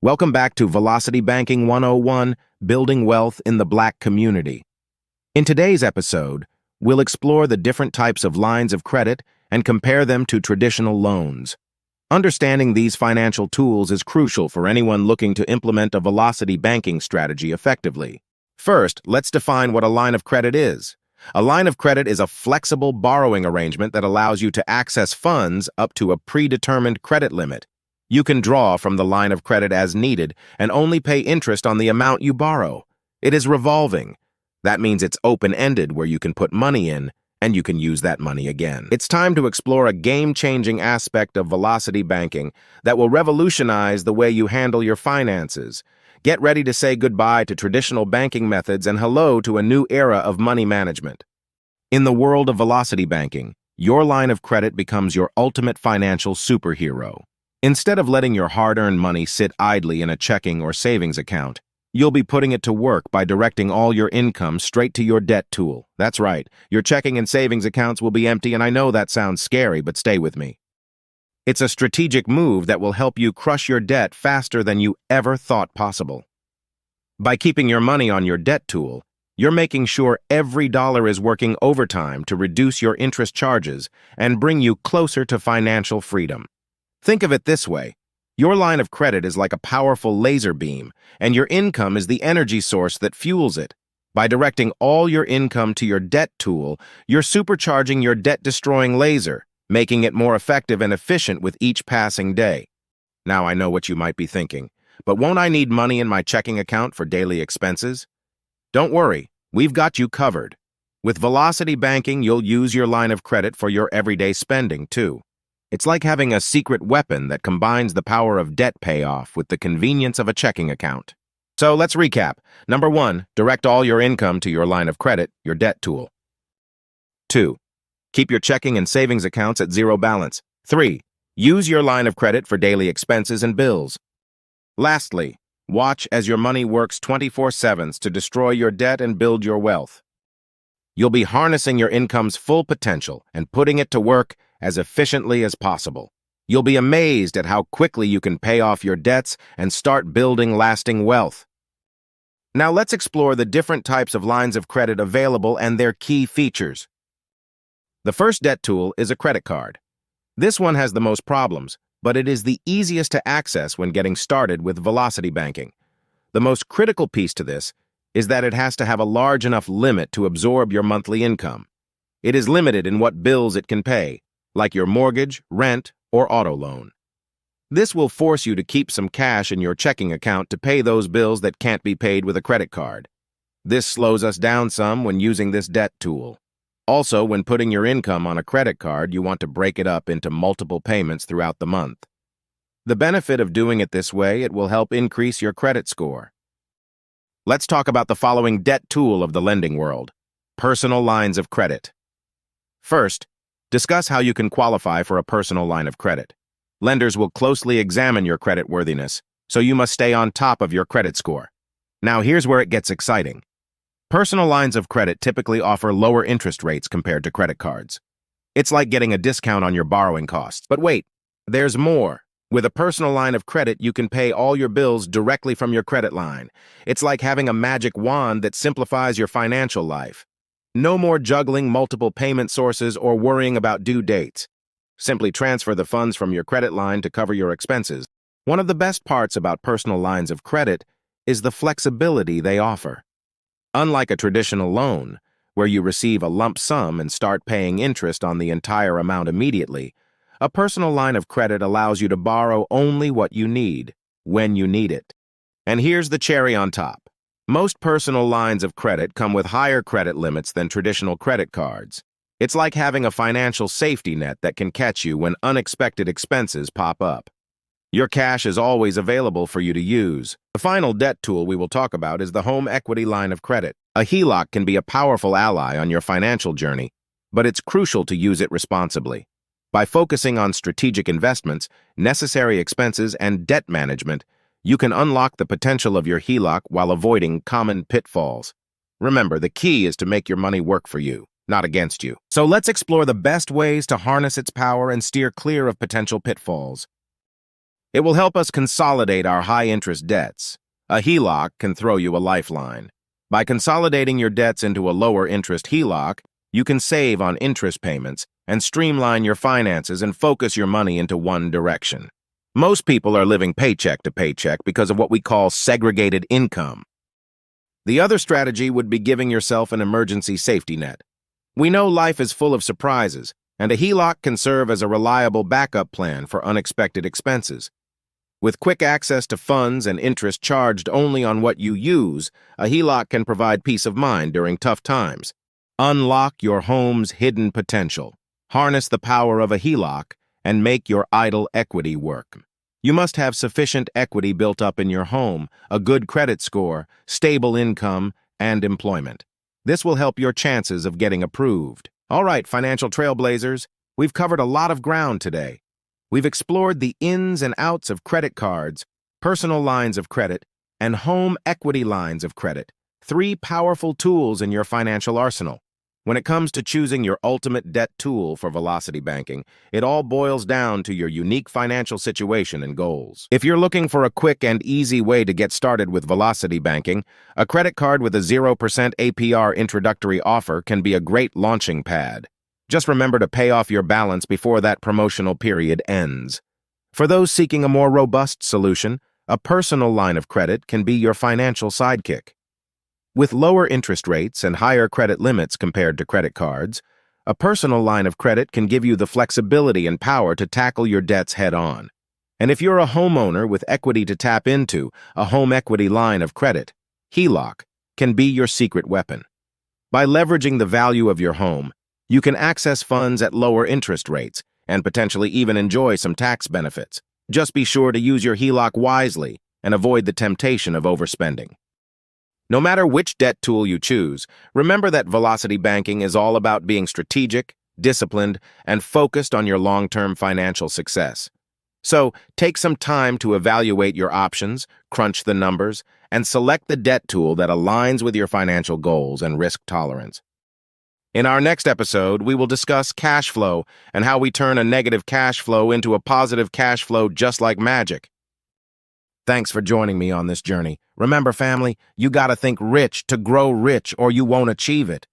Welcome back to Velocity Banking 101, Building Wealth in the Black Community. In today's episode, we'll explore the different types of lines of credit and compare them to traditional loans. Understanding these financial tools is crucial for anyone looking to implement a velocity banking strategy effectively. First, let's define what a line of credit is. A line of credit is a flexible borrowing arrangement that allows you to access funds up to a predetermined credit limit. You can draw from the line of credit as needed and only pay interest on the amount you borrow. It is revolving. That means it's open-ended, where you can put money in and you can use that money again. It's time to explore a game-changing aspect of velocity banking that will revolutionize the way you handle your finances. Get ready to say goodbye to traditional banking methods and hello to a new era of money management. In the world of velocity banking, your line of credit becomes your ultimate financial superhero. Instead of letting your hard-earned money sit idly in a checking or savings account, you'll be putting it to work by directing all your income straight to your debt tool. That's right, your checking and savings accounts will be empty, and I know that sounds scary, but stay with me. It's a strategic move that will help you crush your debt faster than you ever thought possible. By keeping your money on your debt tool, you're making sure every dollar is working overtime to reduce your interest charges and bring you closer to financial freedom. Think of it this way. Your line of credit is like a powerful laser beam, and your income is the energy source that fuels it. By directing all your income to your debt tool, you're supercharging your debt-destroying laser, making it more effective and efficient with each passing day. Now I know what you might be thinking, but won't I need money in my checking account for daily expenses? Don't worry, we've got you covered. With Velocity Banking, you'll use your line of credit for your everyday spending, too. It's like having a secret weapon that combines the power of debt payoff with the convenience of a checking account. So let's recap. Number 1, direct all your income to your line of credit, your debt tool. 2, keep your checking and savings accounts at zero balance. 3, use your line of credit for daily expenses and bills. Lastly, watch as your money works 24/7 to destroy your debt and build your wealth. You'll be harnessing your income's full potential and putting it to work as efficiently as possible. You'll be amazed at how quickly you can pay off your debts and start building lasting wealth. Now let's explore the different types of lines of credit available and their key features. The first debt tool is a credit card. This one has the most problems, but it is the easiest to access when getting started with velocity banking. The most critical piece to this is that it has to have a large enough limit to absorb your monthly income. It is limited in what bills it can pay, like your mortgage, rent, or auto loan. This will force you to keep some cash in your checking account to pay those bills that can't be paid with a credit card. This slows us down some when using this debt tool. Also, when putting your income on a credit card, you want to break it up into multiple payments throughout the month. The benefit of doing it this way, it will help increase your credit score. Let's talk about the following debt tool of the lending world: personal lines of credit. First, discuss how you can qualify for a personal line of credit. Lenders will closely examine your creditworthiness, so you must stay on top of your credit score. Now here's where it gets exciting. Personal lines of credit typically offer lower interest rates compared to credit cards. It's like getting a discount on your borrowing costs. But wait, there's more. With a personal line of credit, you can pay all your bills directly from your credit line. It's like having a magic wand that simplifies your financial life. No more juggling multiple payment sources or worrying about due dates. Simply transfer the funds from your credit line to cover your expenses. One of the best parts about personal lines of credit is the flexibility they offer. Unlike a traditional loan, where you receive a lump sum and start paying interest on the entire amount immediately, a personal line of credit allows you to borrow only what you need, when you need it. And here's the cherry on top. Most personal lines of credit come with higher credit limits than traditional credit cards. It's like having a financial safety net that can catch you when unexpected expenses pop up. Your cash is always available for you to use. The final debt tool we will talk about is the home equity line of credit. A HELOC can be a powerful ally on your financial journey, but it's crucial to use it responsibly. By focusing on strategic investments, necessary expenses, and debt management, you can unlock the potential of your HELOC while avoiding common pitfalls. Remember, the key is to make your money work for you, not against you. So let's explore the best ways to harness its power and steer clear of potential pitfalls. It will help us consolidate our high-interest debts. A HELOC can throw you a lifeline. By consolidating your debts into a lower-interest HELOC, you can save on interest payments and streamline your finances and focus your money into one direction. Most people are living paycheck to paycheck because of what we call segregated income. The other strategy would be giving yourself an emergency safety net. We know life is full of surprises, and a HELOC can serve as a reliable backup plan for unexpected expenses. With quick access to funds and interest charged only on what you use, a HELOC can provide peace of mind during tough times. Unlock your home's hidden potential. Harness the power of a HELOC and make your idle equity work. You must have sufficient equity built up in your home, a good credit score, stable income, and employment. This will help your chances of getting approved. All right, financial trailblazers, we've covered a lot of ground today. We've explored the ins and outs of credit cards, personal lines of credit, and home equity lines of credit, 3 powerful tools in your financial arsenal. When it comes to choosing your ultimate debt tool for velocity banking, it all boils down to your unique financial situation and goals. If you're looking for a quick and easy way to get started with velocity banking, a credit card with a 0% APR introductory offer can be a great launching pad. Just remember to pay off your balance before that promotional period ends. For those seeking a more robust solution, a personal line of credit can be your financial sidekick. With lower interest rates and higher credit limits compared to credit cards, a personal line of credit can give you the flexibility and power to tackle your debts head-on. And if you're a homeowner with equity to tap into, a home equity line of credit, HELOC, can be your secret weapon. By leveraging the value of your home, you can access funds at lower interest rates and potentially even enjoy some tax benefits. Just be sure to use your HELOC wisely and avoid the temptation of overspending. No matter which debt tool you choose, remember that velocity banking is all about being strategic, disciplined, and focused on your long-term financial success. So, take some time to evaluate your options, crunch the numbers, and select the debt tool that aligns with your financial goals and risk tolerance. In our next episode, we will discuss cash flow and how we turn a negative cash flow into a positive cash flow just like magic. Thanks for joining me on this journey. Remember, family, you gotta think rich to grow rich or you won't achieve it.